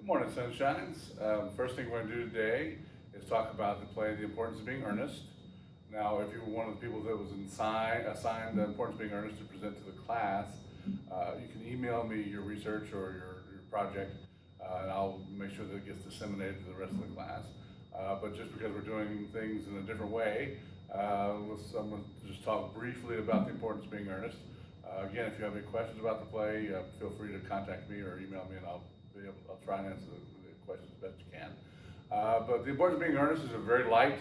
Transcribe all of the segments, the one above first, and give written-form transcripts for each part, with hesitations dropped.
Morning, Sunshines. First thing we're going to do today is talk about the play The Importance of Being Earnest. Now, if you were one of the people that was assigned The Importance of Being Earnest to present to the class, you can email me your research or your project, and I'll make sure that it gets disseminated to the rest of the class. But just because we're doing things in a different way, I'm going to just talk briefly about The Importance of Being Earnest. Again, if you have any questions about the play, feel free to contact me or email me, and I'll try and answer the questions as best you can. But The Importance of Being Earnest is a very light,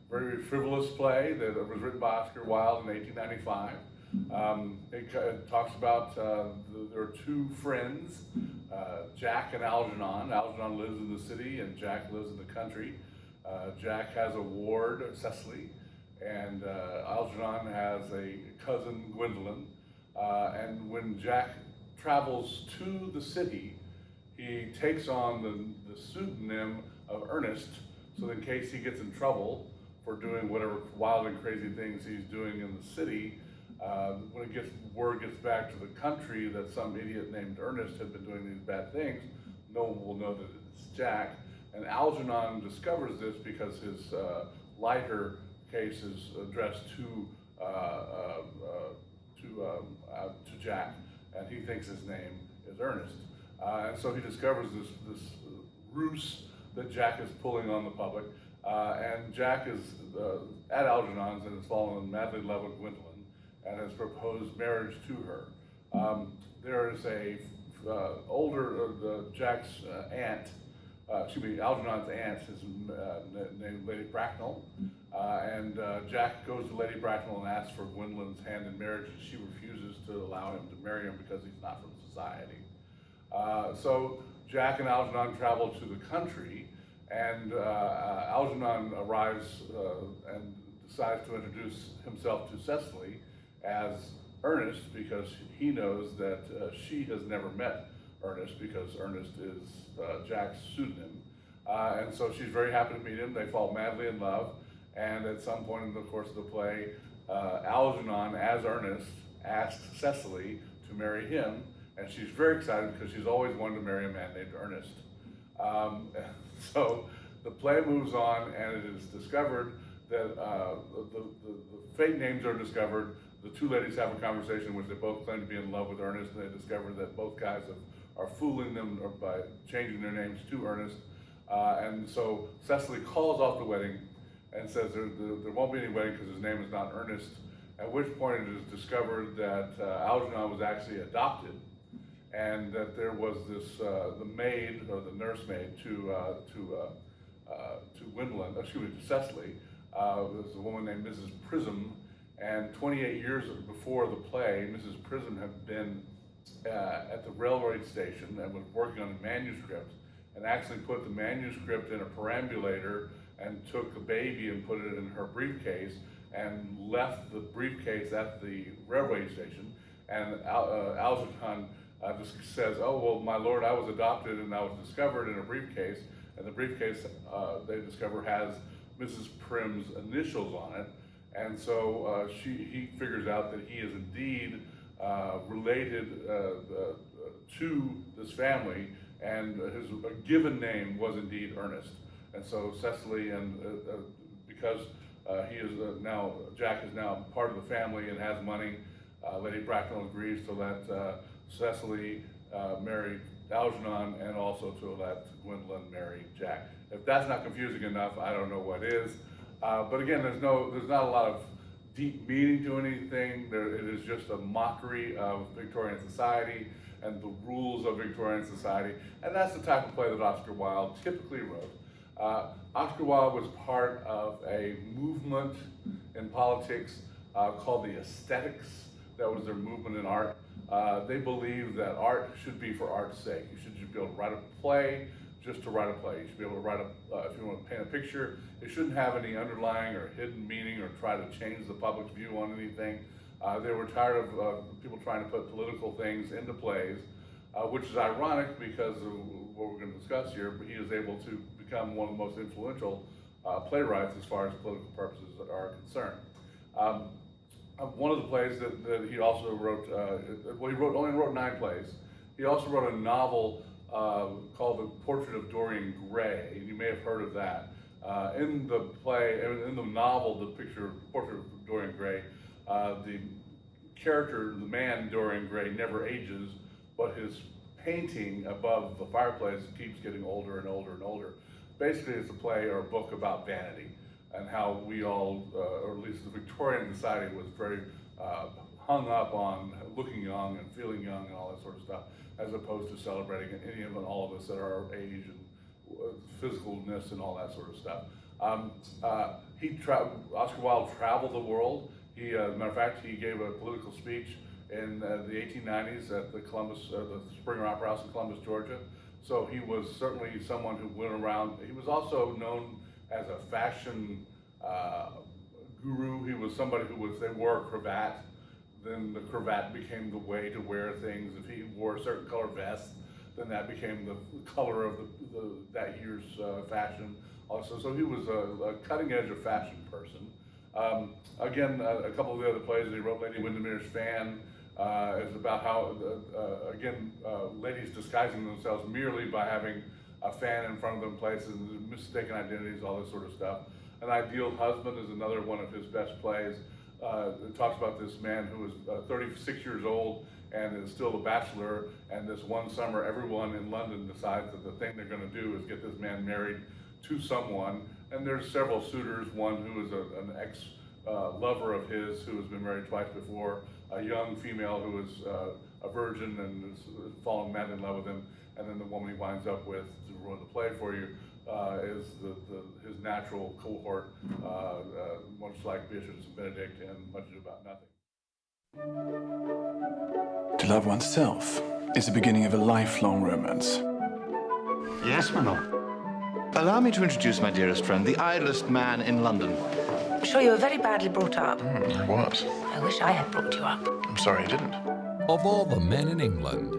very frivolous play that was written by Oscar Wilde in 1895. It talks about there are two friends, Jack and Algernon. Algernon lives in the city and Jack lives in the country. Jack has a ward, Cecily, and Algernon has a cousin, Gwendolyn. And when Jack travels to the city, he takes on the pseudonym of Ernest, so that in case he gets in trouble for doing whatever wild and crazy things he's doing in the city, when word gets back to the country that some idiot named Ernest had been doing these bad things, no one will know that it's Jack. And Algernon discovers this because his lighter case is addressed to Jack, and he thinks his name is Ernest. And so he discovers this ruse that Jack is pulling on the public, and Jack is at Algernon's and has fallen madly in love with Gwendolyn and has proposed marriage to her. There is Jack's aunt, Algernon's aunt is named Lady Bracknell, and Jack goes to Lady Bracknell and asks for Gwendolyn's hand in marriage, and she refuses to allow him to marry him because he's not from society. So Jack and Algernon travel to the country, and Algernon arrives and decides to introduce himself to Cecily as Ernest, because he knows that she has never met Ernest, because Ernest is Jack's pseudonym. And so she's very happy to meet him. They fall madly in love, and at some point in the course of the play, Algernon, as Ernest, asks Cecily to marry him, and she's very excited because she's always wanted to marry a man named Ernest. So the play moves on, and it is discovered that the fake names are discovered. The two ladies have a conversation in which they both claim to be in love with Ernest, and they discover that both guys are fooling them by changing their names to Ernest. And so Cecily calls off the wedding and says there won't be any wedding because his name is not Ernest, at which point it is discovered that Algernon was actually adopted, and that there was this, the maid, or the nursemaid to Gwendolyn, to Cecily, was a woman named Mrs. Prism, and 28 years before the play, Mrs. Prism had been at the railroad station and was working on a manuscript, and actually put the manuscript in a perambulator and took the baby and put it in her briefcase and left the briefcase at the railway station. And Algernon just says, "Oh, well, my lord, I was adopted and I was discovered in a briefcase," and the briefcase they discover has Mrs. Prim's initials on it. And so he figures out that he is indeed related to this family, and his given name was indeed Ernest. And so Cecily, and because he is Jack is now part of the family and has money, Lady Bracknell agrees to let Cecily marry Algernon, and also to let Gwendolyn marry Jack. If that's not confusing enough, I don't know what is. But again, there's not a lot of deep meaning to anything. It is just a mockery of Victorian society and the rules of Victorian society, and that's the type of play that Oscar Wilde typically wrote. Oscar Wilde was part of a movement in politics called the Aesthetics. That was their movement in art. They believed that art should be for art's sake. You should just be able to write a play just to write a play. You should be able to write if you want to paint a picture, it shouldn't have any underlying or hidden meaning or try to change the public's view on anything. They were tired of people trying to put political things into plays, which is ironic because of what we're going to discuss here, but he is able to become one of the most influential playwrights as far as political purposes are concerned. One of the plays that he also wrote, he only wrote 9 plays. He also wrote a novel called The Portrait of Dorian Gray, and you may have heard of that. In the play, in the novel, the Portrait of Dorian Gray, the character, the man Dorian Gray, never ages, but his painting above the fireplace keeps getting older and older and older. Basically, it's a play or a book about vanity and how we all, or at least the Victorian society, was very hung up on looking young and feeling young and all that sort of stuff, as opposed to celebrating any of and all of us at our age and physicalness and all that sort of stuff. Oscar Wilde traveled the world. As a matter of fact, he gave a political speech in the 1890s at the Springer Opera House in Columbus, Georgia. So he was certainly someone who went around. He was also known as a fashion guru. He was somebody they wore a cravat. Then the cravat became the way to wear things. If he wore a certain color vest, then that became the color of that year's fashion. Also, so he was a cutting edge of fashion person. Again, a couple of the other plays that he wrote, Lady Windermere's Fan, is about how, ladies disguising themselves merely by having a fan in front of them, places, mistaken identities, all this sort of stuff. An Ideal Husband is another one of his best plays. It talks about this man who is 36 years old and is still a bachelor, and this one summer everyone in London decides that the thing they're going to do is get this man married to someone, and there's several suitors, one who is an ex-lover of his who has been married twice before, a young female who is a virgin and is falling madly in love with him, and then the woman he winds up with, to ruin the play for you, is his natural cohort, much like Bishops and Benedict and Much Ado About Nothing. To love oneself is the beginning of a lifelong romance. Yes, my lord. Allow me to introduce my dearest friend, the idlest man in London. I'm sure you were very badly brought up. I was. I wish I had brought you up. I'm sorry I didn't. Of all the men in England,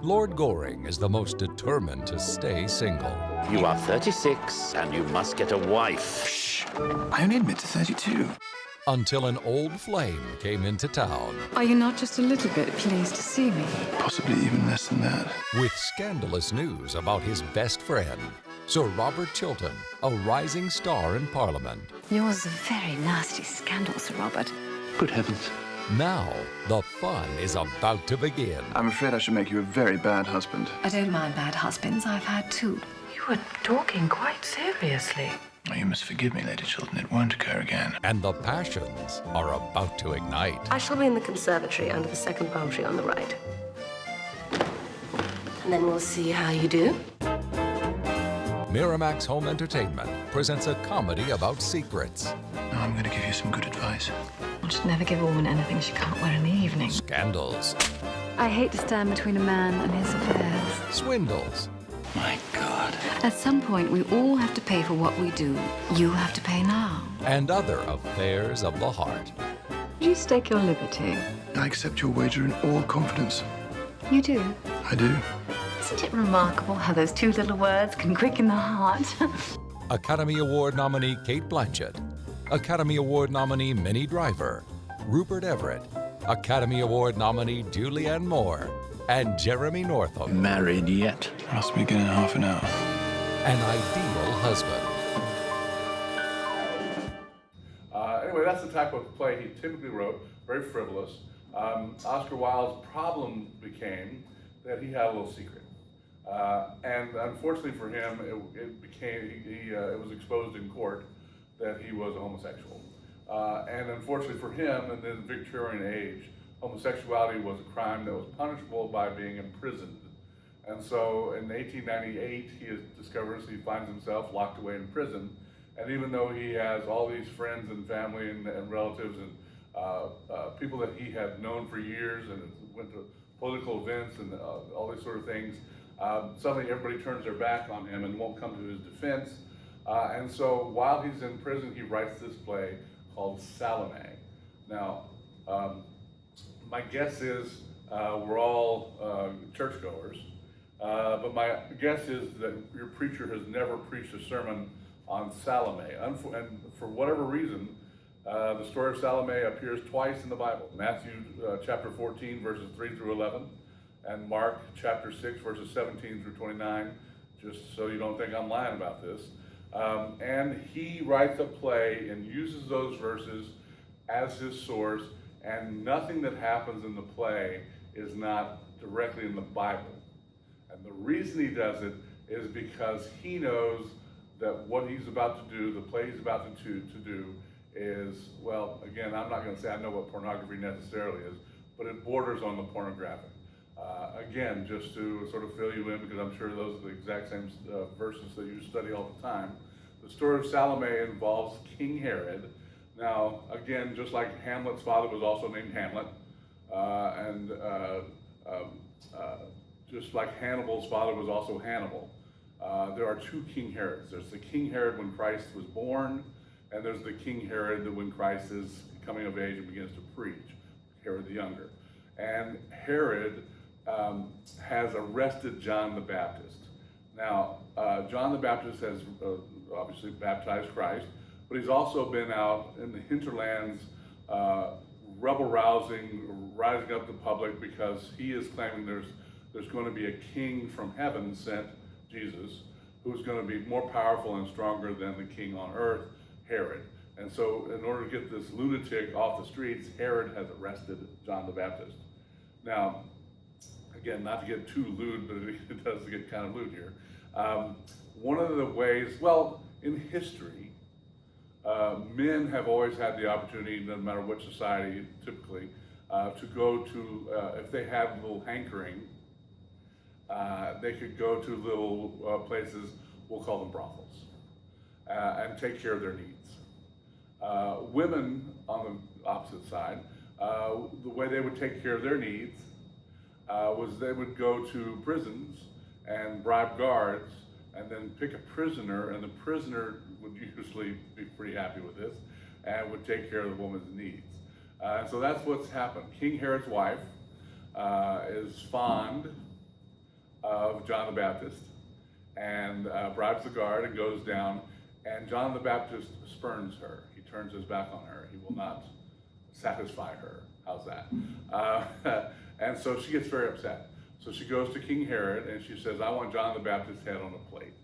Lord Goring is the most determined to stay single. You are 36 and you must get a wife. Shh. I only admit to 32. Until an old flame came into town. Are you not just a little bit pleased to see me? Possibly even less than that. With scandalous news about his best friend, Sir Robert Chiltern, a rising star in Parliament. Yours is a very nasty scandal, Sir Robert. Good heavens. Now, the fun is about to begin. I'm afraid I should make you a very bad husband. I don't mind bad husbands. I've had two. You were talking quite seriously. Oh, you must forgive me, Lady Chiltern. It won't occur again. And the passions are about to ignite. I shall be in the conservatory under the second palm tree on the right. And then we'll see how you do. Miramax Home Entertainment presents a comedy about secrets. Now I'm going to give you some good advice. One should never give a woman anything she can't wear in the evening. Scandals. I hate to stand between a man and his affairs. Swindles. My God. At some point, we all have to pay for what we do. You have to pay now. And other affairs of the heart. Would you stake your liberty? I accept your wager in all confidence. You do? I do. Isn't it remarkable how those two little words can quicken the heart? Academy Award nominee Kate Blanchett. Academy Award nominee Minnie Driver. Rupert Everett. Academy Award nominee Julianne Moore. And Jeremy Northam. Married yet? Must begin in half an hour. An ideal husband. Anyway, that's the type of play he typically wrote, very frivolous. Oscar Wilde's problem became that he had a little secret. And unfortunately for him, it was exposed in court that he was a homosexual. And unfortunately for him, in the Victorian age, homosexuality was a crime that was punishable by being imprisoned. And so in 1898, he finds himself locked away in prison. And even though he has all these friends and family and relatives and people that he had known for years and went to political events and all these sort of things, suddenly everybody turns their back on him and won't come to his defense. And so while he's in prison, he writes this play called Salome. Now, my guess is we're all churchgoers, but my guess is that your preacher has never preached a sermon on Salome. And for whatever reason, the story of Salome appears twice in the Bible. Matthew chapter 14, verses 3 through 11, and Mark chapter 6, verses 17 through 29, just so you don't think I'm lying about this. And he writes a play and uses those verses as his source, and nothing that happens in the play is not directly in the Bible. And the reason he does it is because he knows that what he's about to do, the play he's about to do is, well, again, I'm not going to say I know what pornography necessarily is, but it borders on the pornographic. Again, just to sort of fill you in, because I'm sure those are the exact same verses that you study all the time. The story of Salome involves King Herod. Now, again, just like Hamlet's father was also named Hamlet, and just like Hannibal's father was also Hannibal, there are two King Herods. There's the King Herod when Christ was born, and there's the King Herod when Christ is coming of age and begins to preach, Herod the Younger. And Herod has arrested John the Baptist. Now, John the Baptist has obviously baptized Christ, but he's also been out in the hinterlands rebel-rousing, rising up the public, because he is claiming there's going to be a king from heaven sent, Jesus, who's going to be more powerful and stronger than the king on earth, Herod. And so in order to get this lunatic off the streets, Herod has arrested John the Baptist. Now, again, not to get too lewd, but it does get kind of lewd here. One of the ways, well, in history, men have always had the opportunity, no matter which society typically, to go to, if they have a little hankering, they could go to little places, we'll call them brothels, and take care of their needs. Women, on the opposite side, the way they would take care of their needs was they would go to prisons and bribe guards and then pick a prisoner, and the prisoner would usually be pretty happy with this and would take care of the woman's needs. And so that's what's happened. King Herod's wife is fond of John the Baptist and bribes the guard and goes down, and John the Baptist spurns her. He turns his back on her. He will not satisfy her. How's that? And so she gets very upset. So she goes to King Herod and she says, I want John the Baptist's head on a plate.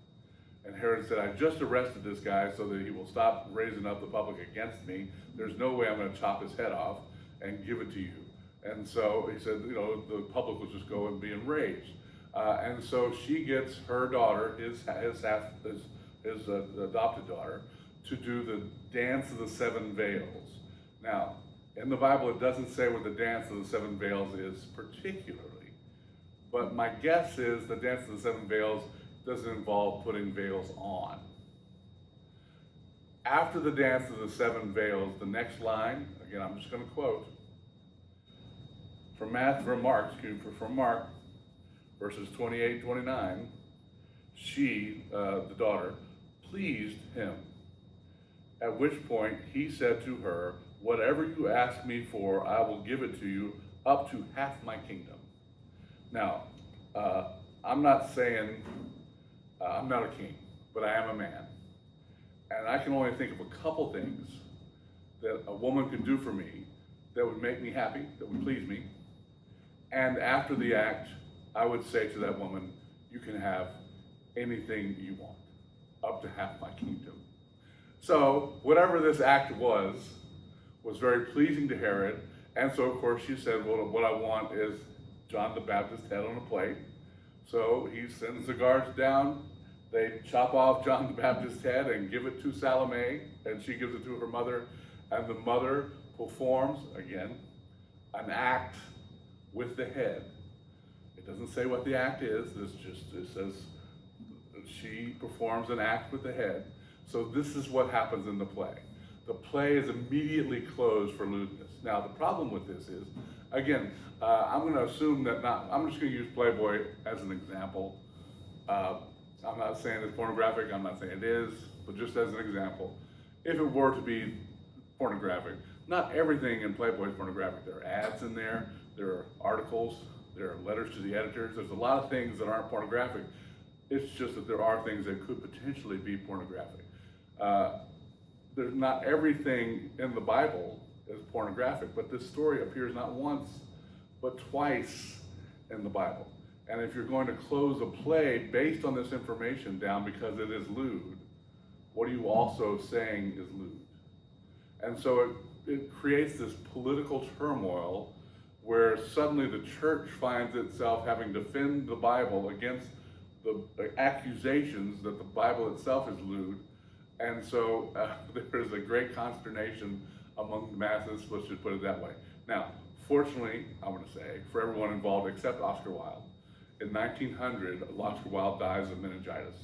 And Herod said, I just arrested this guy so that he will stop raising up the public against me. There's no way I'm going to chop his head off and give it to you. And so he said, you know, the public will just go and be enraged. And so she gets her daughter, his adopted daughter, to do the dance of the seven veils. Now, in the Bible, it doesn't say what the dance of the seven veils is particularly, but my guess is the dance of the seven veils doesn't involve putting veils on. After the dance of the seven veils, the next line, again, I'm just going to quote from Mark, verses 28, 29, she, the daughter, pleased him, at which point he said to her, whatever you ask me for, I will give it to you, up to half my kingdom. Now, I'm not saying I'm not a king, but I am a man. And I can only think of a couple things that a woman could do for me that would make me happy, that would please me. And after the act, I would say to that woman, you can have anything you want, up to half my kingdom. So whatever this act was very pleasing to Herod. And so, of course, she said, well, what I want is John the Baptist's head on a plate. So he sends the guards down. They chop off John the Baptist's head and give it to Salome, and she gives it to her mother. And the mother performs, again, an act with the head. It doesn't say what the act is. It says she performs an act with the head. So this is what happens in the play. The play is immediately closed for lewdness. Now, the problem with this is, again, I'm going to assume that I'm just going to use Playboy as an example. I'm not saying it's pornographic, I'm not saying it is, but just as an example, if it were to be pornographic, not everything in Playboy is pornographic. There are ads in there, there are articles, there are letters to the editors, there's a lot of things that aren't pornographic. It's just that there are things that could potentially be pornographic. There's not everything in the Bible is pornographic, but this story appears not once, but twice in the Bible. And if you're going to close a play based on this information down because it is lewd, what are you also saying is lewd? And so it creates this political turmoil where suddenly the church finds itself having to defend the Bible against the accusations that the Bible itself is lewd. And so there is a great consternation among the masses, let's just put it that way. Now, fortunately, I want to say, for everyone involved except Oscar Wilde, in 1900, Oscar Wilde dies of meningitis.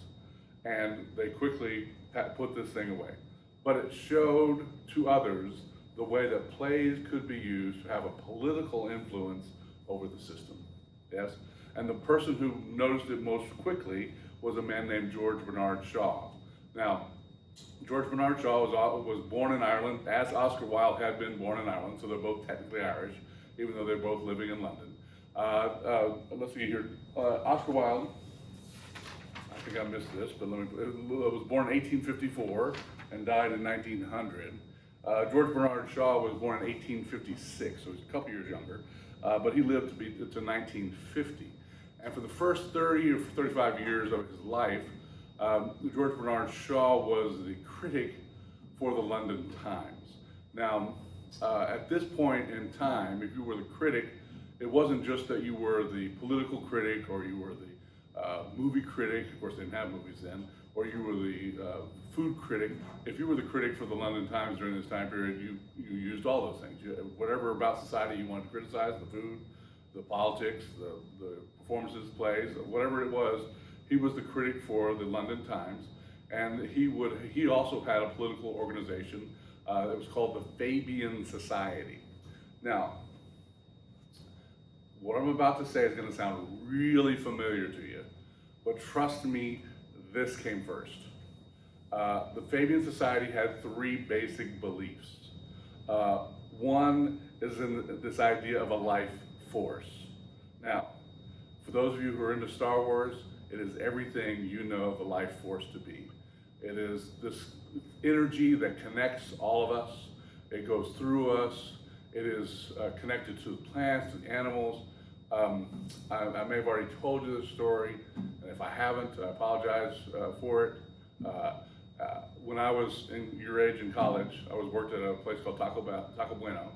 And they quickly put this thing away. But it showed to others the way that plays could be used to have a political influence over the system. Yes? And the person who noticed it most quickly was a man named George Bernard Shaw. Now, George Bernard Shaw was born in Ireland, as Oscar Wilde had been born in Ireland, so they're both technically Irish, even though they're both living in London. Let's see here. Oscar Wilde, I think I missed this, but was born in 1854 and died in 1900. George Bernard Shaw was born in 1856, so he's a couple years younger, but he lived to 1950. And for the first 30 or 35 years of his life, George Bernard Shaw was the critic for the London Times. Now, at this point in time, if you were the critic, it wasn't just that you were the political critic or you were the movie critic, of course they didn't have movies then, or you were the food critic. If you were the critic for the London Times during this time period, you used all those things. Whatever about society you wanted to criticize, the food, the politics, the performances, plays, whatever it was, he was the critic for the London Times. And he also had a political organization that was called the Fabian Society. Now, what I'm about to say is going to sound really familiar to you, but trust me, this came first. The Fabian Society had three basic beliefs. One is in this idea of a life force. Now, for those of you who are into Star Wars, it is everything you know the life force to be. It is this energy that connects all of us. It goes through us. It is connected to the plants, to the animals. I may have already told you this story, and if I haven't, I apologize for it. When I was in your age in college, I worked at a place called Taco Bueno,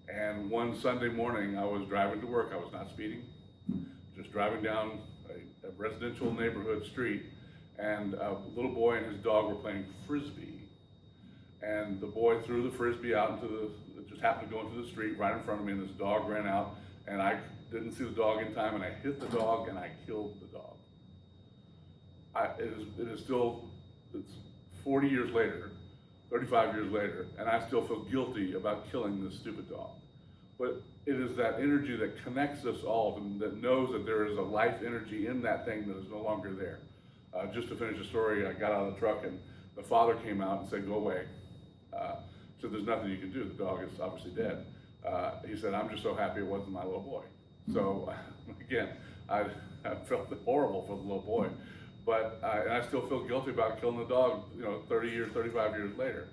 and one Sunday morning I was driving to work. I was not speeding, just driving down a residential neighborhood street, and a little boy and his dog were playing frisbee, and the boy threw the frisbee out it just happened to go into the street right in front of me, and this dog ran out, and I didn't see the dog in time, and I hit the dog and I killed the dog. It's 40 years later, 35 years later, and I still feel guilty about killing this stupid dog. But it is that energy that connects us all, that knows that there is a life energy in that thing that is no longer there. Just to finish the story, I got out of the truck and the father came out and said, "Go away." So there's nothing you can do. The dog is obviously dead. He said, "I'm just so happy it wasn't my little boy." So again, I felt horrible for the little boy, but and I still feel guilty about killing the dog, 30 years, 35 years later.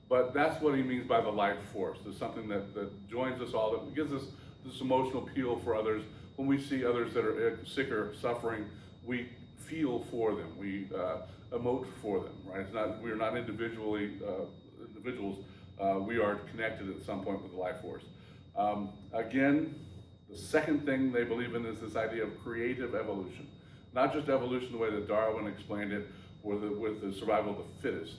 But that's what he means by the life force. There's something that joins us all, that gives us this emotional appeal for others. When we see others that are sick or suffering, we feel for them. We emote for them, right? We're not individuals. We are connected at some point with the life force. Again, the second thing they believe in is this idea of creative evolution. Not just evolution the way that Darwin explained it, with the survival of the fittest,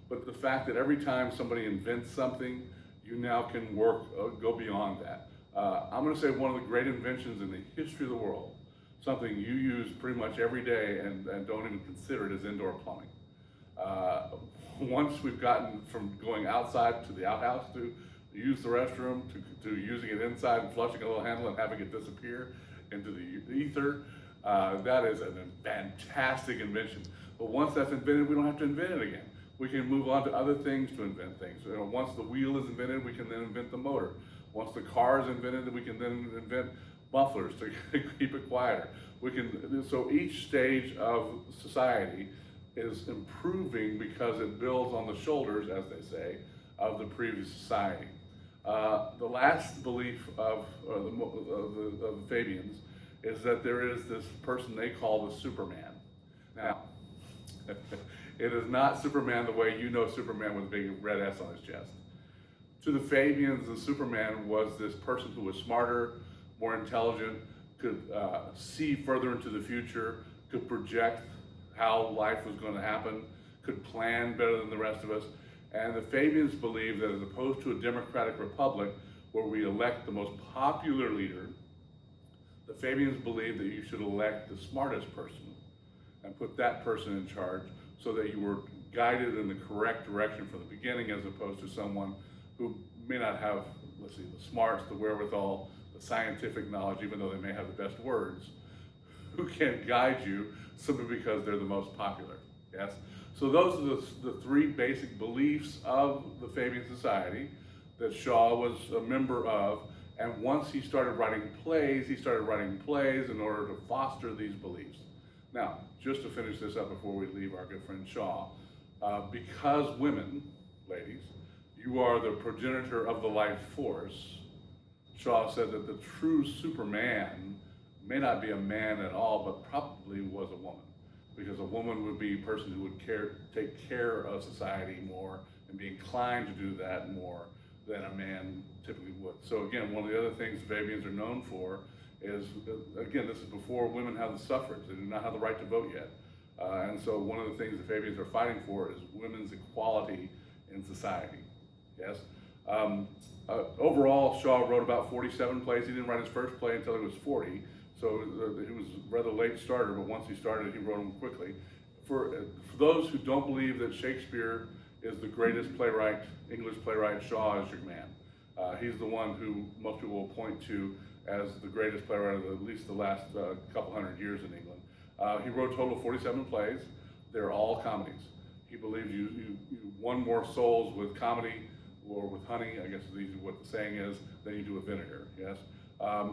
but the fact that every time somebody invents something, you now can go beyond that. I'm going to say one of the great inventions in the history of the world, something you use pretty much every day and don't even consider it, is indoor plumbing. Once we've gotten from going outside to the outhouse to use the restroom to using it inside and flushing a little handle and having it disappear into the ether, that is a fantastic invention. But once that's invented, we don't have to invent it again. We can move on to other things to invent things. Once the wheel is invented, we can then invent the motor. Once the car is invented, we can then invent mufflers to keep it quieter. So each stage of society is improving because it builds on the shoulders, as they say, of the previous society. The last belief of the Fabians is that there is this person they call the Superman. Now, it is not Superman the way you know Superman with a big red S on his chest. To the Fabians, the Superman was this person who was smarter, more intelligent, could see further into the future, could project how life was going to happen, could plan better than the rest of us. And the Fabians believed that as opposed to a democratic republic where we elect the most popular leader, the Fabians believed that you should elect the smartest person and put that person in charge so that you were guided in the correct direction from the beginning, as opposed to someone who may not have, let's see, the smarts, the wherewithal, the scientific knowledge, even though they may have the best words, who can guide you simply because they're the most popular, yes? So those are the three basic beliefs of the Fabian Society that Shaw was a member of, and once he started writing plays in order to foster these beliefs. Now, just to finish this up before we leave our good friend Shaw, because women, ladies, you are the progenitor of the life force, Shaw said that the true Superman may not be a man at all, but probably was a woman. Because a woman would be a person who would take care of society more and be inclined to do that more than a man typically would. So again, one of the other things the Fabians are known for is, again, this is before women have the suffrage. They do not have the right to vote yet. And so one of the things the Fabians are fighting for is women's equality in society, yes? Overall, Shaw wrote about 47 plays. He didn't write his first play until he was 40. So he was a rather late starter, but once he started, he wrote them quickly. For those who don't believe that Shakespeare is the greatest playwright, English playwright, Shaw is your man. He's the one who most people will point to as the greatest playwright of at least the last couple hundred years in England. He wrote a total of 47 plays. They're all comedies. He believes you won more souls with comedy or with honey, I guess is what the saying is, than you do with vinegar, yes?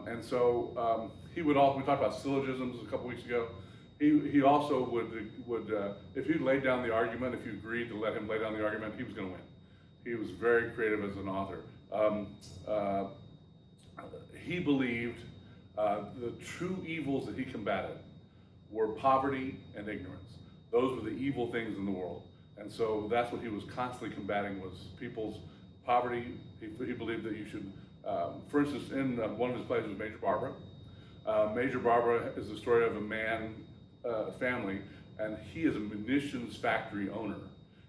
And so he would also, we talked about syllogisms a couple weeks ago. He also would if you laid down the argument, if you agreed to let him lay down the argument, he was going to win. He was very creative as an author. He believed the true evils that he combated were poverty and ignorance. Those were the evil things in the world. And so that's what he was constantly combating, was people's poverty. He believed that you should, for instance, in one of his plays was Major Barbara. Major Barbara is the story of a man, family, and he is a munitions factory owner.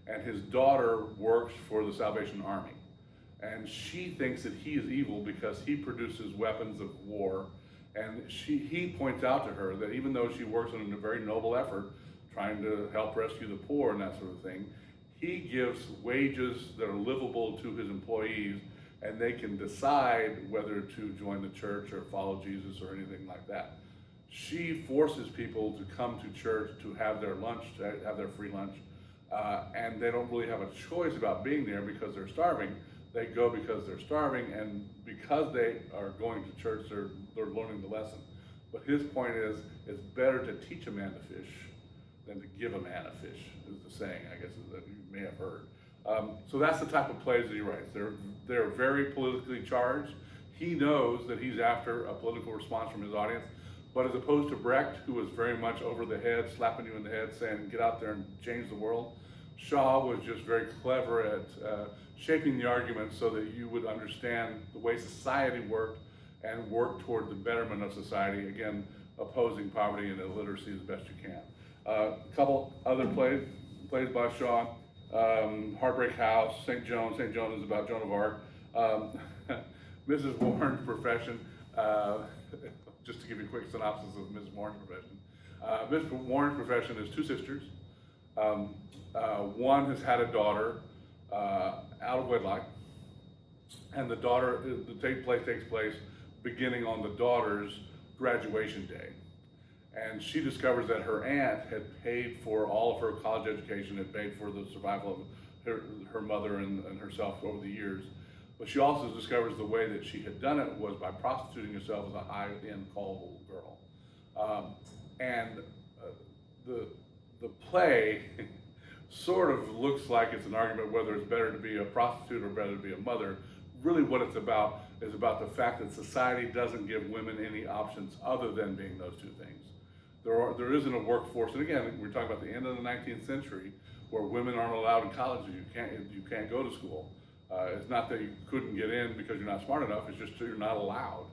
And his daughter works for the Salvation Army. And she thinks that he is evil because he produces weapons of war. And he points out to her that even though she works in a very noble effort, trying to help rescue the poor and that sort of thing, he gives wages that are livable to his employees, and they can decide whether to join the church or follow Jesus or anything like that. She forces people to come to church to have their lunch, to have their free lunch, and they don't really have a choice about being there because they're starving. They go because they're starving, and because they are going to church, they're learning the lesson. But his point is, it's better to teach a man to fish than to give a man a fish, is the saying, I guess, that you may have heard. So that's the type of plays that he writes. They're very politically charged. He knows that he's after a political response from his audience, but as opposed to Brecht, who was very much over the head, slapping you in the head, saying, get out there and change the world, Shaw was just very clever at shaping the argument so that you would understand the way society worked and work toward the betterment of society, again, opposing poverty and illiteracy as best you can. A couple other plays by Shaw, Heartbreak House, St. Joan. St. Joan is about Joan of Arc. Mrs. Warren's Profession, just to give you a quick synopsis of Mrs. Warren's Profession. Mrs. Warren's Profession is two sisters. One has had a daughter out of wedlock, and the daughter, takes place beginning on the daughter's graduation day. And she discovers that her aunt had paid for all of her college education, had paid for the survival of her mother and herself over the years. But she also discovers the way that she had done it was by prostituting herself as a high-end call girl. The play sort of looks like it's an argument whether it's better to be a prostitute or better to be a mother. really what it's about is about the fact that society doesn't give women any options other than being those two things. There isn't a workforce, and again, we're talking about the end of the 19th century, where women aren't allowed in colleges. You can't go to school. It's not that you couldn't get in because you're not smart enough. It's just that you're not allowed.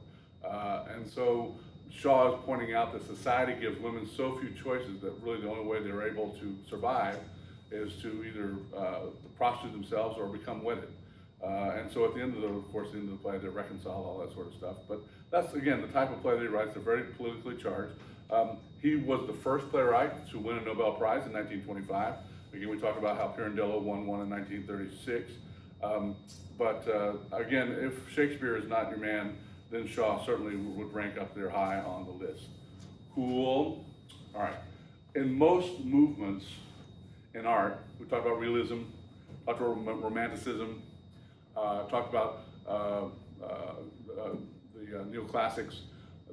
And so Shaw is pointing out that society gives women so few choices that really the only way they're able to survive is to either prostitute themselves or become wedded. And so at the end of the end of the play, they reconcile all that sort of stuff. But that's, again, the type of play that he writes. They're very politically charged. He was the first playwright to win a Nobel Prize in 1925. Again, we talked about how Pirandello won one in 1936. Again, if Shakespeare is not your man, then Shaw certainly would rank up there high on the list. Cool. All right. In most movements in art, we talked about realism, talked about romanticism, talked about the neoclassics.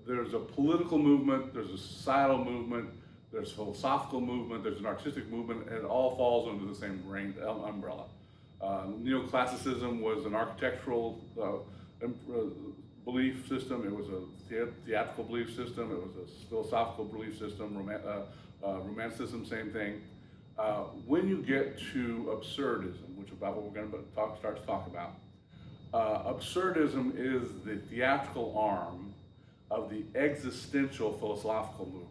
There's a political movement, there's a societal movement, there's a philosophical movement, there's an artistic movement, and it all falls under the same umbrella. Neoclassicism was an architectural belief system, it was a theatrical belief system, it was a philosophical belief system, romanticism, same thing. When you get to absurdism, which is about what we're going to start to talk about, absurdism is the theatrical arm of the existential philosophical movement.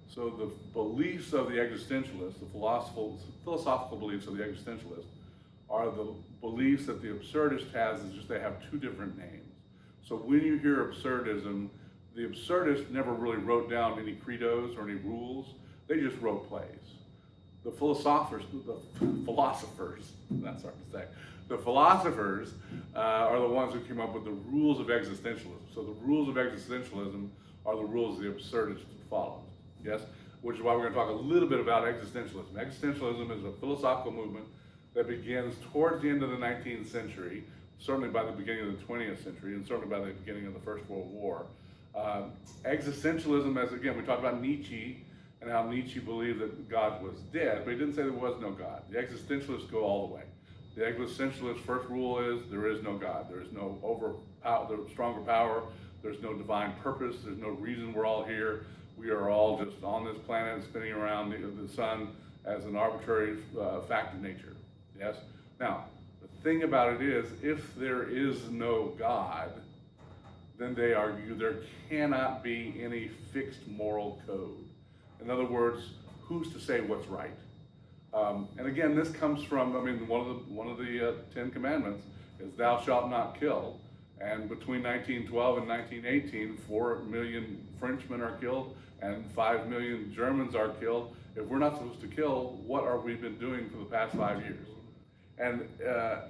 So the beliefs of the existentialists, the philosophical beliefs of the existentialists, are the beliefs that the absurdist has, is just they have two different names. So when you hear absurdism, the absurdists never really wrote down any credos or any rules, they just wrote plays. The philosophers, that's hard to say, the philosophers are the ones who came up with the rules of existentialism. So the rules of existentialism are the rules the absurdist follows, yes? Which is why we're going to talk a little bit about existentialism. Existentialism is a philosophical movement that begins towards the end of the 19th century, certainly by the beginning of the 20th century, and certainly by the beginning of the First World War. Existentialism, as again, we talked about Nietzsche, and how Nietzsche believed that God was dead, but he didn't say there was no God. The existentialists go all the way. The existentialist first rule is there is no God. There is no stronger power. There's no divine purpose. There's no reason we're all here. We are all just on this planet spinning around the sun as an arbitrary fact of nature. Yes? Now, the thing about it is, if there is no God, then they argue there cannot be any fixed moral code. In other words, who's to say what's right? And again, this comes from, one of the 10 Commandments is thou shalt not kill. And between 1912 and 1918, 4 million Frenchmen are killed and 5 million Germans are killed. If we're not supposed to kill, what have we been doing for the past 5 years? And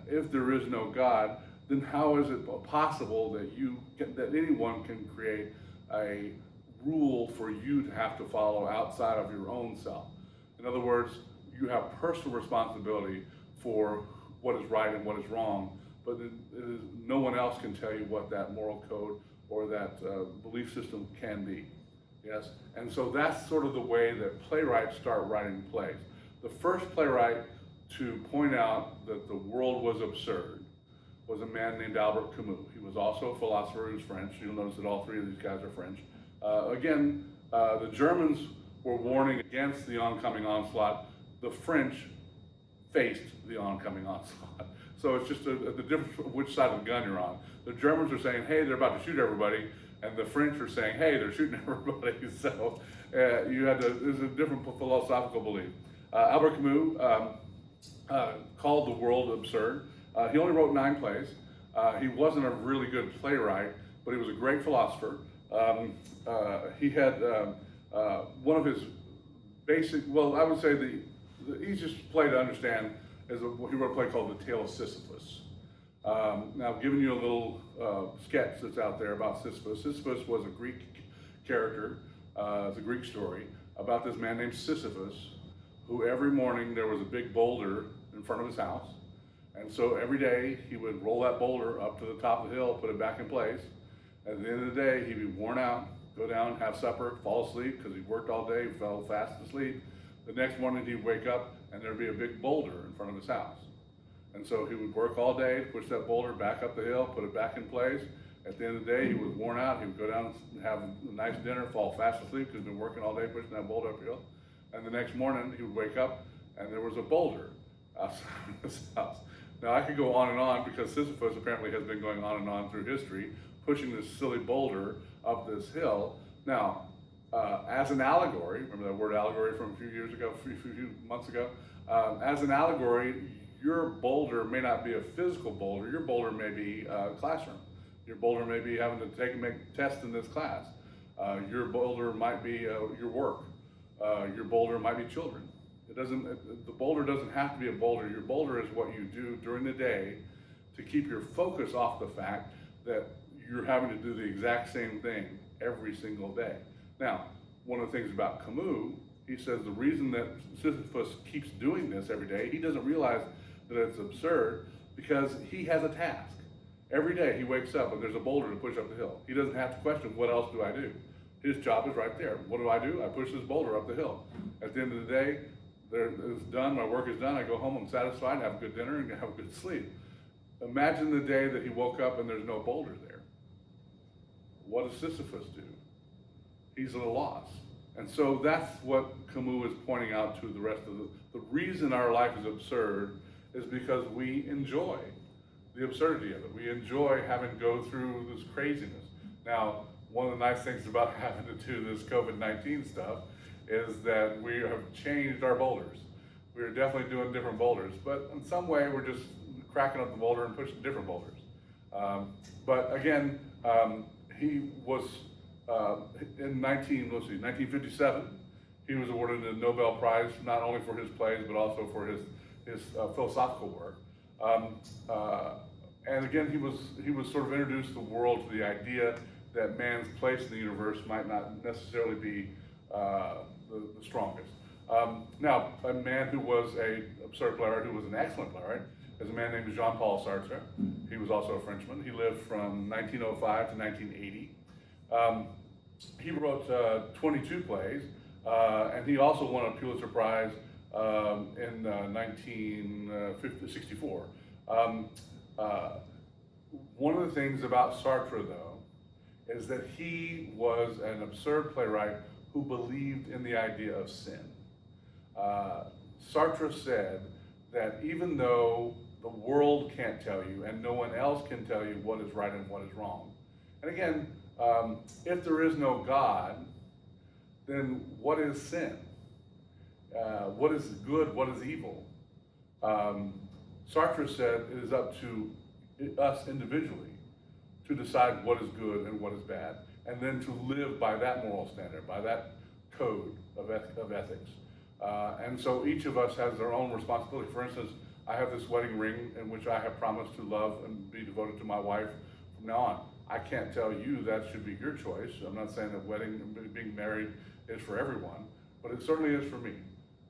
if there is no God, then how is it possible that anyone can create a rule for you to have to follow outside of your own self? In other words, you have personal responsibility for what is right and what is wrong, but no one else can tell you what that moral code or that belief system can be. Yes, and so that's sort of the way that playwrights start writing plays. The first playwright to point out that the world was absurd was a man named Albert Camus. He was also a philosopher who's French. You'll notice that all three of these guys are French. The Germans were warning against the oncoming onslaught. The French faced the oncoming onslaught. So it's just the difference of which side of the gun you're on. The Germans are saying, hey, they're about to shoot everybody, and the French are saying, hey, they're shooting everybody. So there's a different philosophical belief. Albert Camus called the world absurd. He only wrote 9 plays. He wasn't a really good playwright, but he was a great philosopher. He had one of his basic, I would say the easiest play to understand is he wrote a play called The Tale of Sisyphus. Now, giving you a little sketch that's out there about Sisyphus. Sisyphus was a Greek character. It's a Greek story about this man named Sisyphus, who every morning there was a big boulder in front of his house. And so every day he would roll that boulder up to the top of the hill, put it back in place. At the end of the day, he'd be worn out, go down, have supper, fall asleep because he worked all day, fell fast asleep. The next morning he'd wake up and there'd be a big boulder in front of his house. And so he would work all day, push that boulder back up the hill, put it back in place. At the end of the day, he was worn out. He would go down and have a nice dinner, fall fast asleep because he'd been working all day pushing that boulder uphill. And the next morning, he would wake up and there was a boulder outside his house. Now, I could go on and on because Sisyphus apparently has been going on and on through history, pushing this silly boulder up this hill. Now, as an allegory, remember that word allegory from a few months ago? As an allegory, your boulder may not be a physical boulder. Your boulder may be a classroom. Your boulder may be having to make tests in this class. Your boulder might be your work. Your boulder might be children. The boulder doesn't have to be a boulder. Your boulder is what you do during the day to keep your focus off the fact that you're having to do the exact same thing every single day. Now, one of the things about Camus, he says the reason that Sisyphus keeps doing this every day, he doesn't realize that it's absurd because he has a task. Every day he wakes up and there's a boulder to push up the hill. He doesn't have to question, what else do I do? His job is right there. What do? I push this boulder up the hill. At the end of the day, it's done, my work is done, I go home, I'm satisfied, have a good dinner, and have a good sleep. Imagine the day that he woke up and there's no boulder there. What does Sisyphus do? He's at a loss. And so that's what Camus is pointing out to the rest of the reason our life is absurd is because we enjoy the absurdity of it. We enjoy having to go through this craziness. Now, one of the nice things about having to do this COVID-19 stuff is that we have changed our boulders. We're definitely doing different boulders, but in some way we're just cracking up the boulder and pushing different boulders. But again, he was in 1957, he was awarded the Nobel Prize not only for his plays but also for his philosophical work. And again, he was sort of introduced the world to the idea that man's place in the universe might not necessarily be the strongest. Now, a man who was an absurd playwright, who was an excellent playwright, is a man named Jean-Paul Sartre. He was also a Frenchman. He lived from 1905 to 1980. He wrote 22 plays, and he also won a Pulitzer Prize in 1964. One of the things about Sartre, though, is that he was an absurd playwright who believed in the idea of sin. Sartre said that even though the world can't tell you and no one else can tell you what is right and what is wrong, and again, if there is no God, then what is sin? What is good? What is evil? Sartre said it is up to us individually to decide what is good and what is bad, and then to live by that moral standard, by that code of ethics. And so each of us has their own responsibility. For instance, I have this wedding ring in which I have promised to love and be devoted to my wife from now on. I can't tell you that should be your choice. I'm not saying that being married is for everyone, but it certainly is for me.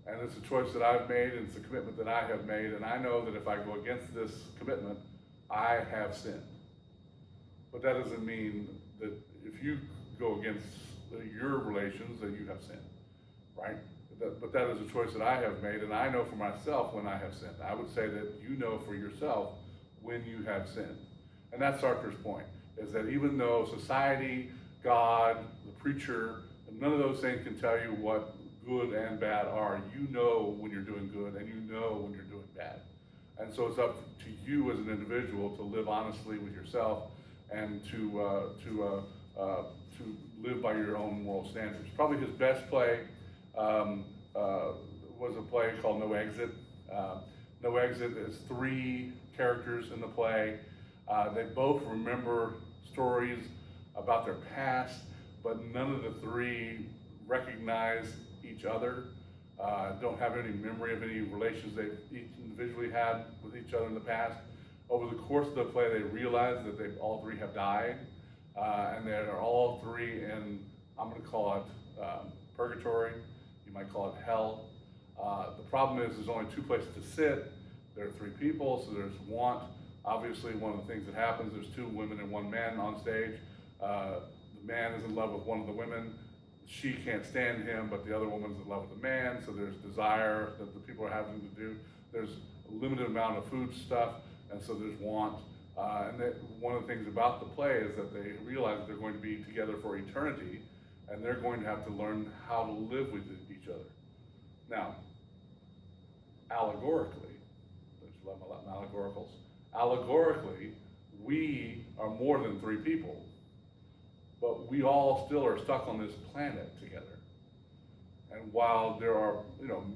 And it's a choice that I've made, and it's a commitment that I have made, and I know that if I go against this commitment, I have sinned. But that doesn't mean that if you go against your relations, that you have sinned, right? But that is a choice that I have made, and I know for myself when I have sinned. I would say that you know for yourself when you have sinned. And that's Sartre's point, is that even though society, God, the preacher, none of those things can tell you what good and bad are, you know when you're doing good and you know when you're doing bad. And so it's up to you as an individual to live honestly with yourself and to live by your own moral standards. Probably his best play was a play called No Exit. No Exit is 3 characters in the play. They both remember stories about their past, but none of the 3 recognize each other, don't have any memory of any relations they each individually had with each other in the past. Over the course of the play, they realize that all 3 have died, and they're all 3 in, I'm going to call it purgatory. You might call it hell. The problem is there's only 2 places to sit. There are 3 people, so there's want. Obviously, one of the things that happens, there's 2 women and 1 man on stage. The man is in love with one of the women. She can't stand him, but the other woman's in love with the man, so there's desire that the people are having to do. there's a limited amount of food stuff, and so there's want. And that one of the things about the play is that they realize that they're going to be together for eternity, and they're going to have to learn how to live with each other. Now, allegorically, don't you love my allegoricals? Allegorically, we are more than three people, but we all still are stuck on this planet together. And while there are,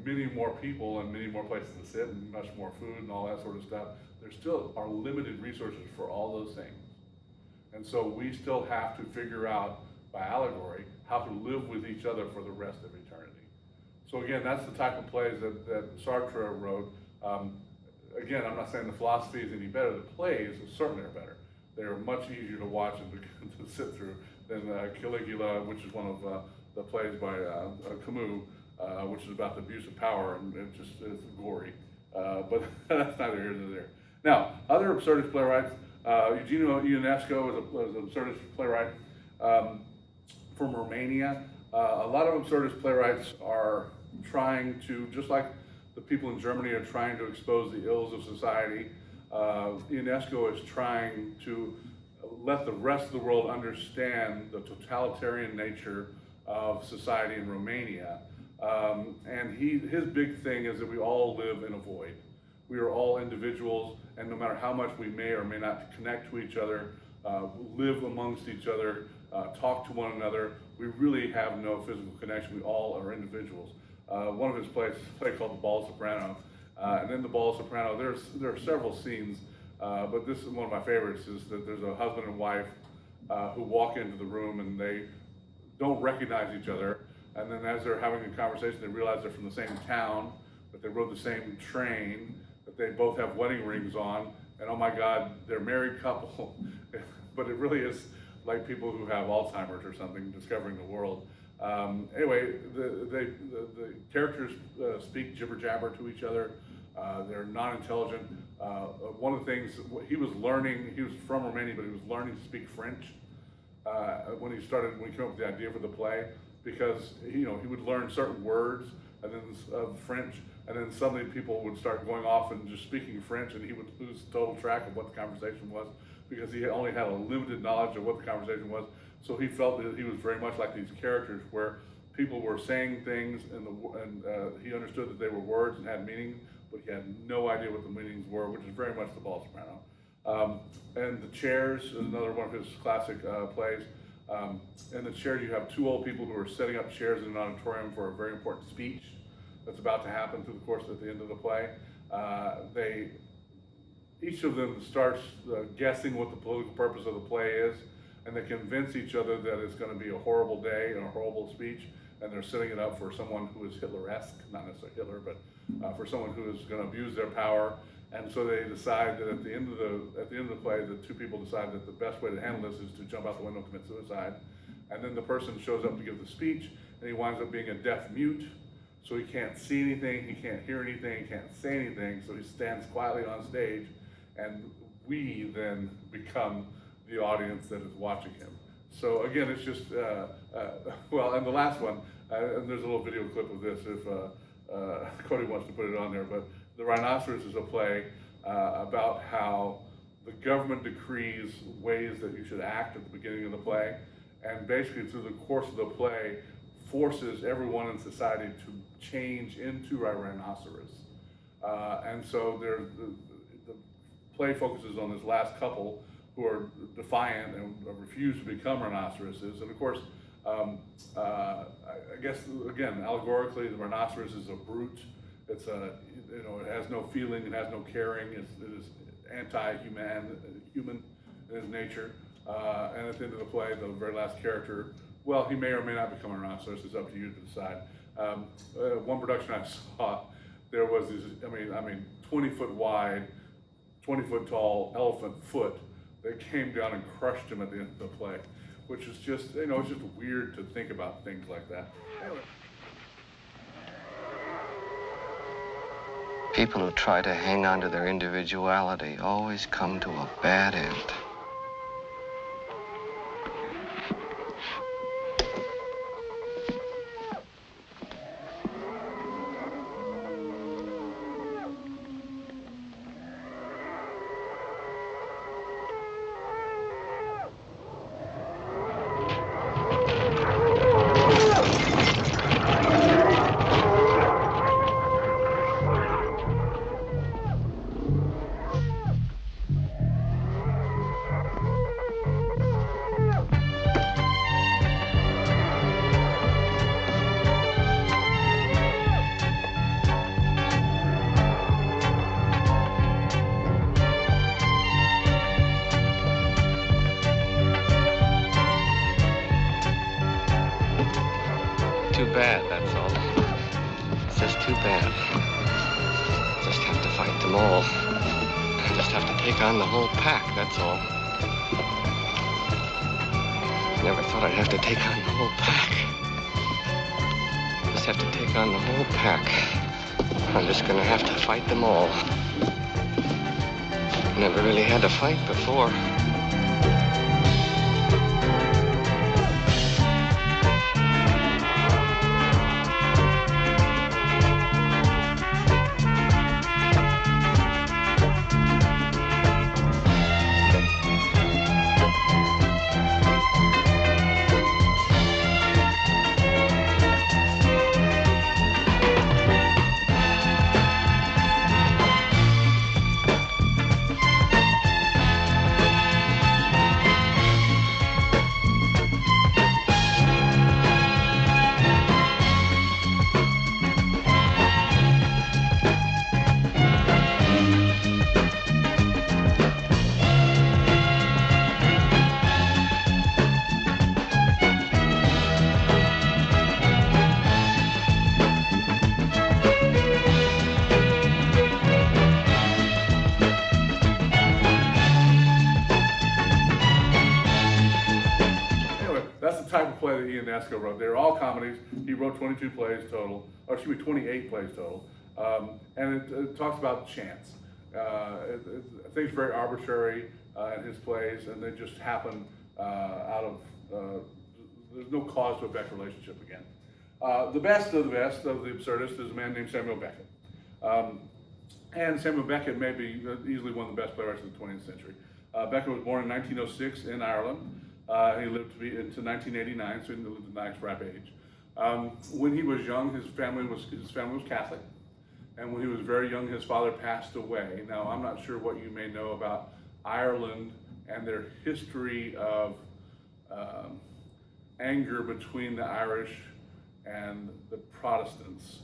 many more people and many more places to sit and much more food and all that sort of stuff, there still are limited resources for all those things. And so we still have to figure out, by allegory, how to live with each other for the rest of eternity. So again, that's the type of plays that Sartre wrote. Again, I'm not saying the philosophy is any better. The plays certainly are better. They're much easier to watch and to sit through than Caligula, which is one of the plays by Camus, which is about the abuse of power, and it just is gory. But that's neither here nor there. Now, other absurdist playwrights, Eugenio Ionesco was an absurdist playwright from Romania. A lot of absurdist playwrights are trying to, just like the people in Germany are trying to expose the ills of society, Ionesco is trying to let the rest of the world understand the totalitarian nature of society in Romania. And his big thing is that we all live in a void. We are all individuals, and no matter how much we may or may not connect to each other, live amongst each other, talk to one another, we really have no physical connection. We all are individuals. One of his plays is a play called The Ball Soprano. And in The Ball Soprano, there are several scenes, but this is one of my favorites, is that there's a husband and wife who walk into the room and they don't recognize each other. And then as they're having a conversation, they realize they're from the same town, that they rode the same train, that they both have wedding rings on, and oh my God, they're a married couple. But it really is like people who have Alzheimer's or something discovering the world. Anyway, the characters speak jibber jabber to each other. They're non-intelligent. One of the things he was from Romania, but he was learning to speak French when he came up with the idea for the play, because he would learn certain words and then of French, and then suddenly people would start going off and just speaking French, and he would lose total track of what the conversation was, because he only had a limited knowledge of what the conversation was. So he felt that he was very much like these characters, where people were saying things and he understood that they were words and had meaning, but he had no idea what the meanings were, which is very much The Ball Soprano. And The Chairs is another one of his classic plays. In The Chairs, you have two old people who are setting up chairs in an auditorium for a very important speech that's about to happen through the course at the end of the play. Each of them starts guessing what the political purpose of the play is, and they convince each other that it's going to be a horrible day and a horrible speech, and they're setting it up for someone who is Hitler-esque, not necessarily Hitler, but for someone who is going to abuse their power. And so they decide that at the end of the play, the two people decide that the best way to handle this is to jump out the window and commit suicide. And then the person shows up to give the speech, and he winds up being a deaf mute, so he can't see anything, he can't hear anything, he can't say anything, so he stands quietly on stage, and we then become the audience that is watching him. So again, it's just, and the last one, and there's a little video clip of this if Cody wants to put it on there, but The Rhinoceros is a play about how the government decrees ways that you should act at the beginning of the play, and basically through the course of the play forces everyone in society to change into a rhinoceros. And so the play focuses on this last couple who are defiant and refuse to become rhinoceroses. And of course, I guess, again, allegorically, the rhinoceros is a brute. It's it has no feeling, it has no caring, it is anti-human in its nature. And at the end of the play, the very last character, well, he may or may not become a rhinoceros. It's up to you to decide. One production I saw, there was this, 20-foot wide, 20-foot tall elephant foot that came down and crushed him at the end of the play, which is just, it's just weird to think about things like that. Anyway. People who try to hang on to their individuality always come to a bad end. them all. I just have to take on the whole pack, that's all. Never thought I'd have to take on the whole pack. Just have to take on the whole pack. I'm just gonna have to fight them all. Never really had to fight before. Wrote. They're all comedies. He wrote 22 plays total, or excuse me, 28 plays total. And it talks about chance. Things are very arbitrary in his plays, and they just happen out of, there's no cause to a Beck relationship again. The best of the absurdist is a man named Samuel Beckett. And Samuel Beckett may be easily one of the best playwrights of the 20th century. Beckett was born in 1906 in Ireland. He lived to be into 1989, so he lived a nice ripe age. When he was young, his family was Catholic, and when he was very young, his father passed away. Now, I'm not sure what you may know about Ireland and their history of anger between the Irish and the Protestants,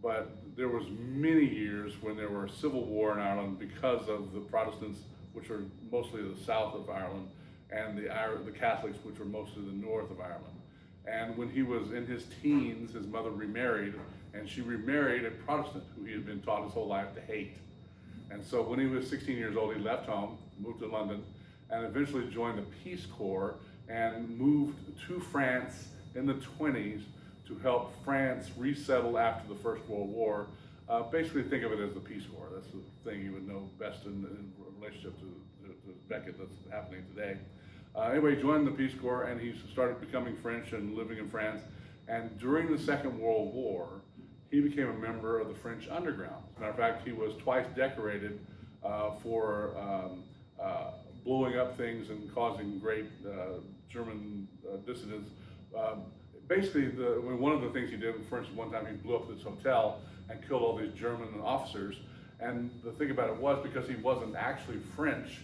but there was many years when there were a civil war in Ireland because of the Protestants, which are mostly the south of Ireland, and the Catholics, which were mostly the north of Ireland. And when he was in his teens, his mother remarried, and she remarried a Protestant who he had been taught his whole life to hate. And so when he was 16 years old, he left home, moved to London, and eventually joined the Peace Corps and moved to France in the 20s to help France resettle after the First World War. Basically think of it as the Peace Corps. That's the thing you would know best in relationship to Beckett that's happening today. Anyway, he joined the Peace Corps and he started becoming French and living in France. And during the Second World War, he became a member of the French underground. As a matter of fact, he was twice decorated for blowing up things and causing great German dissidents. Basically, one of the things he did, for instance, one time he blew up this hotel and killed all these German officers. And the thing about it was, because he wasn't actually French,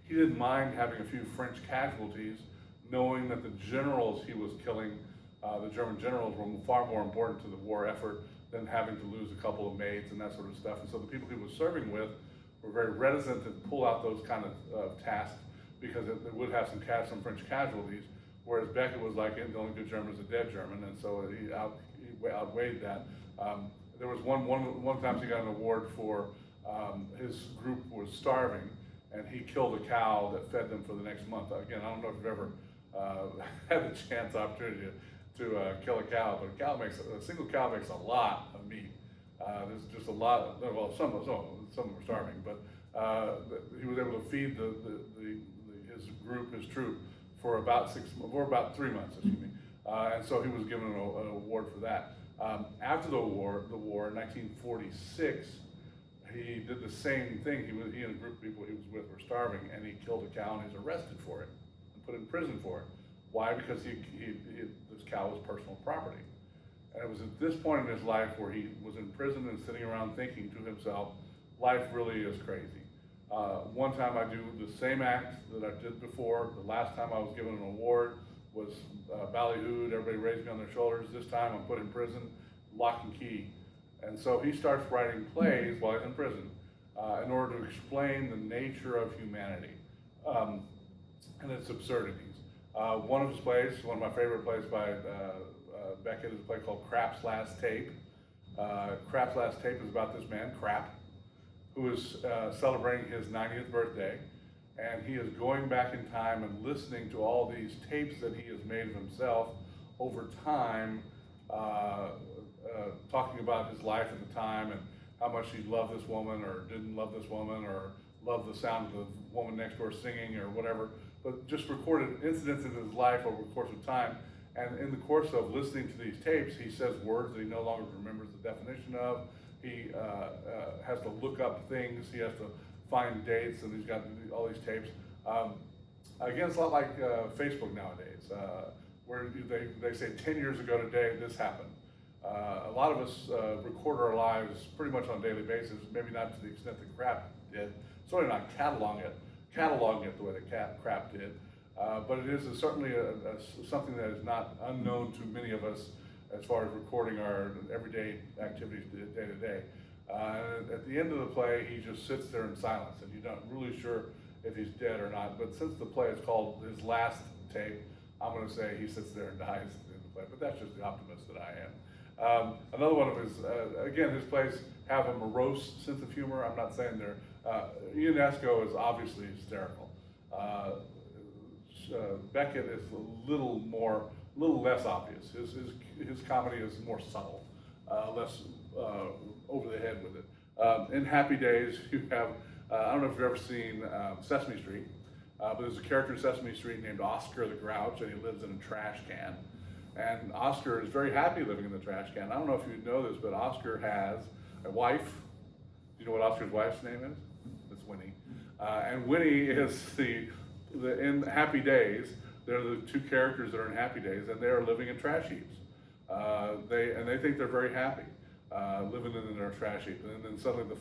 he didn't mind having a few French casualties, knowing that the generals he was killing, the German generals, were far more important to the war effort than having to lose a couple of maids and that sort of stuff. And so the people he was serving with were very reticent to pull out those kind of tasks because it would have some French casualties, whereas Beckett was like, the only good German is a dead German, and so he outweighed that. There was one time he got an award for his group was starving, and he killed a cow that fed them for the next month. Again, I don't know if you've ever had the opportunity to kill a cow, but a single cow makes a lot of meat. There's just a lot. Well, some were starving, but he was able to feed his troop for about 3 months, excuse me. And so he was given an award for that. After the war in 1946, he did the same thing. He and a group of people he was with were starving, and he killed a cow and he was arrested for it and put in prison for it. Why? Because this cow was personal property. And it was at this point in his life where he was in prison and sitting around thinking to himself, life really is crazy. One time I do the same act that I did before. The last time I was given an award was ballyhooed, everybody raised me on their shoulders. This time I'm put in prison, lock and key. And so he starts writing plays while he's in prison in order to explain the nature of humanity and its absurdities. One of his plays, one of my favorite plays by Beckett, is a play called Crap's Last Tape. Crap's Last Tape is about this man, Crap, who is celebrating his 90th birthday, and he is going back in time and listening to all these tapes that he has made of himself over time, talking about his life at the time and how much he loved this woman or didn't love this woman or loved the sound of the woman next door singing or whatever, but just recorded incidents in his life over the course of time. And in the course of listening to these tapes, he says words that he no longer remembers the definition of. He has to look up things. He has to find dates, and he's got all these tapes. Again, it's a lot like Facebook nowadays, where they say 10 years ago today, this happened. A lot of us record our lives pretty much on a daily basis, maybe not to the extent that crap did. Certainly not cataloging it the way that crap did. But it is certainly something that is not unknown to many of us as far as recording our everyday activities day to day. At the end of the play, he just sits there in silence, and you're not really sure if he's dead or not. But since the play is called his last tape, I'm going to say he sits there and dies in the play. But that's just the optimist that I am. Another one of his, again, his plays have a morose sense of humor. I'm not saying they're, Ionesco is obviously hysterical. Beckett is a little less obvious. His comedy is more subtle, less over the head with it. In Happy Days, you have, I don't know if you've ever seen Sesame Street, but there's a character in Sesame Street named Oscar the Grouch, and he lives in a trash can. And Oscar is very happy living in the trash can. I don't know if you know this, but Oscar has a wife. Do you know what Oscar's wife's name is? It's Winnie. And Winnie is in Happy Days, they're the two characters that are in Happy Days, and they are living in trash heaps. They think they're very happy living in their trash heap. And then suddenly the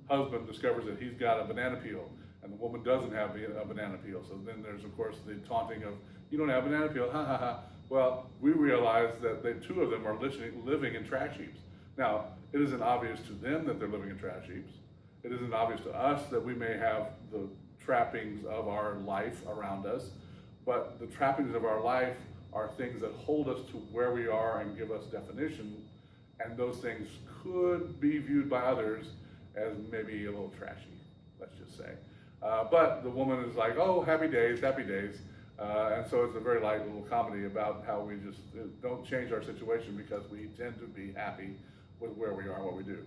husband discovers that he's got a banana peel, and the woman doesn't have a banana peel. So then there's, of course, the taunting of, you don't have a banana peel, ha ha ha. Well, we realize that the two of them are living in trash heaps. Now, it isn't obvious to them that they're living in trash heaps. It isn't obvious to us that we may have the trappings of our life around us, but the trappings of our life are things that hold us to where we are and give us definition, and those things could be viewed by others as maybe a little trashy, let's just say. But the woman is like, oh, happy days, and so it's a very light little comedy about how we just don't change our situation because we tend to be happy with where we are and what we do.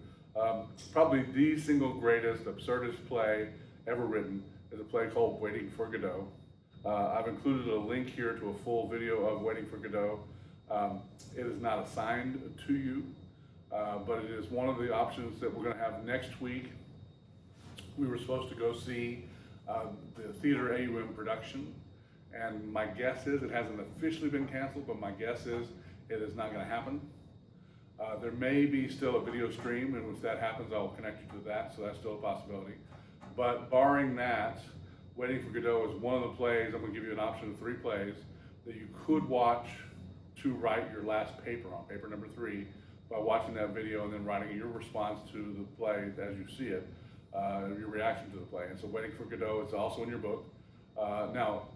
Probably the single greatest, absurdist play ever written is a play called Waiting for Godot. I've included a link here to a full video of Waiting for Godot. It is not assigned to you, but it is one of the options that we're going to have next week. We were supposed to go see the Theater AUM production, and my guess is, it hasn't officially been canceled, but my guess is it is not going to happen. There may be still a video stream, and if that happens, I'll connect you to that, so that's still a possibility. But barring that, Waiting for Godot is one of the plays, I'm going to give you an option of 3 plays, that you could watch to write your last paper on, paper number 3, by watching that video and then writing your response to the play as you see it, your reaction to the play. And so Waiting for Godot is also in your book. Now,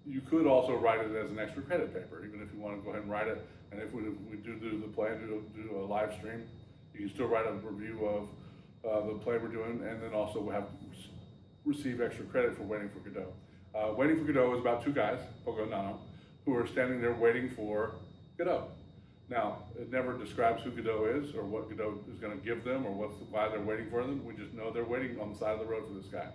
you could also write it as an extra credit paper, even if you want to go ahead and write it. And if we do the play and do a live stream, you can still write a review of the play we're doing, and then also receive extra credit for Waiting for Godot. Waiting for Godot is about 2 guys, Pogo and Nano, who are standing there waiting for Godot. Now, it never describes who Godot is or what Godot is going to give them or why they're waiting for them. We just know they're waiting on the side of the road for this guy.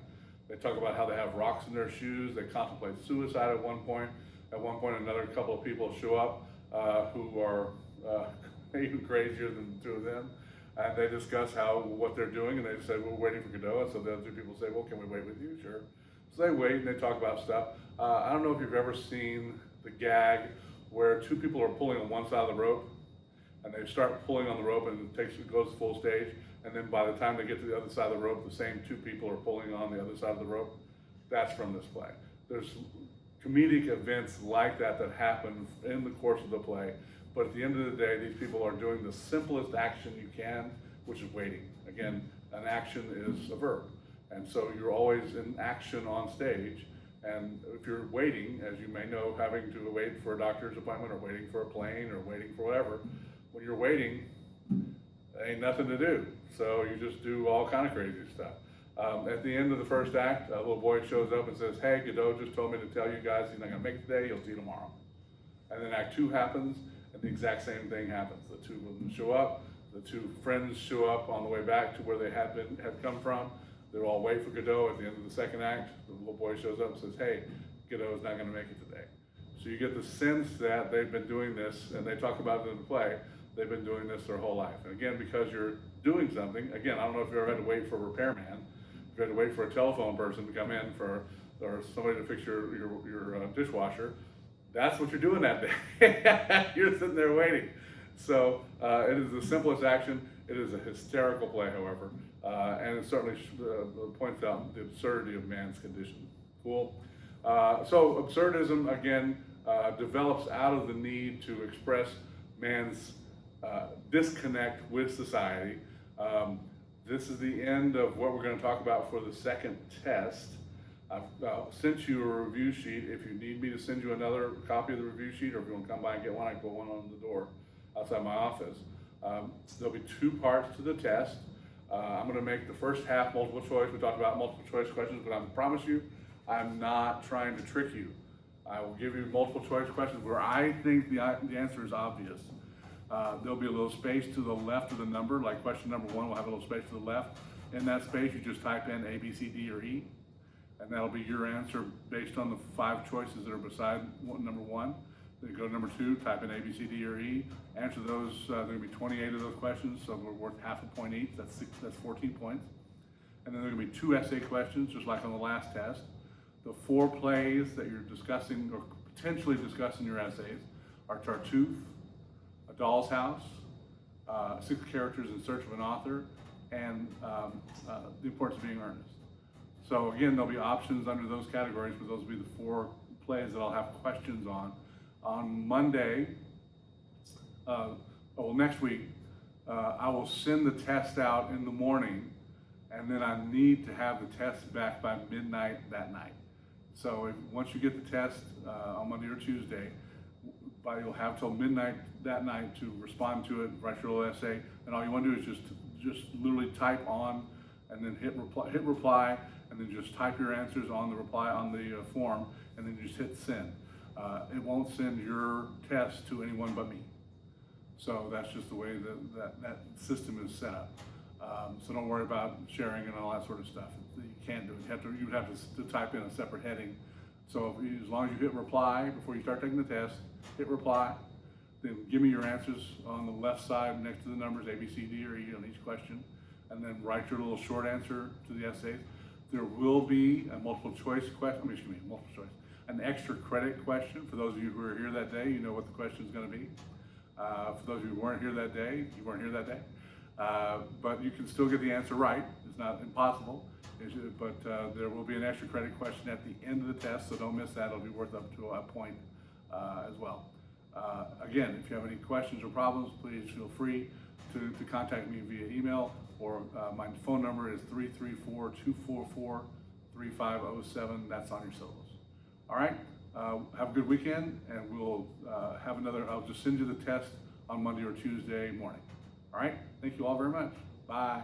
They talk about how they have rocks in their shoes. They contemplate suicide at one point. At one point, another couple of people show up who are even crazier than the 2 of them. And they discuss what they're doing, and they say, we're waiting for Godot. And so the other 2 people say, well, can we wait with you? Sure. So they wait, and they talk about stuff. I don't know if you've ever seen the gag where 2 people are pulling on one side of the rope, and they start pulling on the rope, and it goes full stage. And then by the time they get to the other side of the rope, the same 2 people are pulling on the other side of the rope. That's from this play. There's comedic events like that happen in the course of the play. But at the end of the day, these people are doing the simplest action you can, which is waiting. Again, an action is a verb. And so you're always in action on stage. And if you're waiting, as you may know, having to wait for a doctor's appointment or waiting for a plane or waiting for whatever, when you're waiting, ain't nothing to do. So you just do all kind of crazy stuff. At the end of the first act, a little boy shows up and says, "Hey, Godot just told me to tell you guys he's not gonna make it today, he'll see you tomorrow." And then act 2 happens, and the exact same thing happens. The 2 of them show up, the 2 friends show up on the way back to where they had come from. They're all wait for Godot. At the end of the second act, the little boy shows up and says, "Hey, Godot's not gonna make it today." So you get the sense that they've been doing this, and they talk about it in the play, they've been doing this their whole life. And again, because you're doing something, again, I don't know if you ever had to wait for a repairman, if you had to wait for a telephone person to come in or somebody to fix your dishwasher, that's what you're doing that day. You're sitting there waiting. So it is the simplest action. It is a hysterical play, however, and it certainly points out the absurdity of man's condition. Cool. So absurdism, again, develops out of the need to express man's disconnect with society. This is the end of what we're going to talk about for the second test. I've sent you a review sheet. If you need me to send you another copy of the review sheet, or if you want to come by and get one, I can put one on the door outside my office. There'll be 2 parts to the test. I'm going to make the first half multiple choice. We talked about multiple choice questions, but I promise you, I'm not trying to trick you. I will give you multiple choice questions where I think the answer is obvious. There'll be a little space to the left of the number, like question number 1 will have a little space to the left. In that space, you just type in A, B, C, D, or E, and that'll be your answer based on the 5 choices that are beside number 1. Then go to number 2, type in A, B, C, D, or E. Answer those. There will be 28 of those questions, so we're worth half a point each. That's 14 points. And then there are going to be 2 essay questions, just like on the last test. The 4 plays that you're discussing or potentially discussing your essays are Tartuffe, A Doll's House, 6 Characters in Search of an Author, and The Importance of Being Earnest. So again, there'll be options under those categories, but those will be the 4 plays that I'll have questions on. On Monday, next week, I will send the test out in the morning, and then I need to have the test back by midnight that night. So once you get the test on Monday or Tuesday, you'll have till midnight that night to respond to it, write your little essay, and all you want to do is just literally type on, and then hit reply, and then just type your answers on the reply on the form, and then just hit send. It won't send your test to anyone but me. So that's just the way that system is set up. So don't worry about sharing and all that sort of stuff. You can't do it. You would have to type in a separate heading. So as long as you hit reply before you start taking the test, hit reply, then give me your answers on the left side next to the numbers A, B, C, D, or E on each question, and then write your little short answer to the essays. There will be a multiple choice question, an extra credit question. For those of you who are here that day, you know what the question is going to be. For those of you who weren't here that day, you weren't here that day. But you can still get the answer right. It's not impossible. But there will be an extra credit question at the end of the test, so don't miss that. It'll be worth up to a point as well. Again, if you have any questions or problems, please feel free to contact me via email, or my phone number is 334-244-3507. That's on your syllabus. All right, have a good weekend, and we'll have I'll just send you the test on Monday or Tuesday morning. All right, thank you all very much. Bye.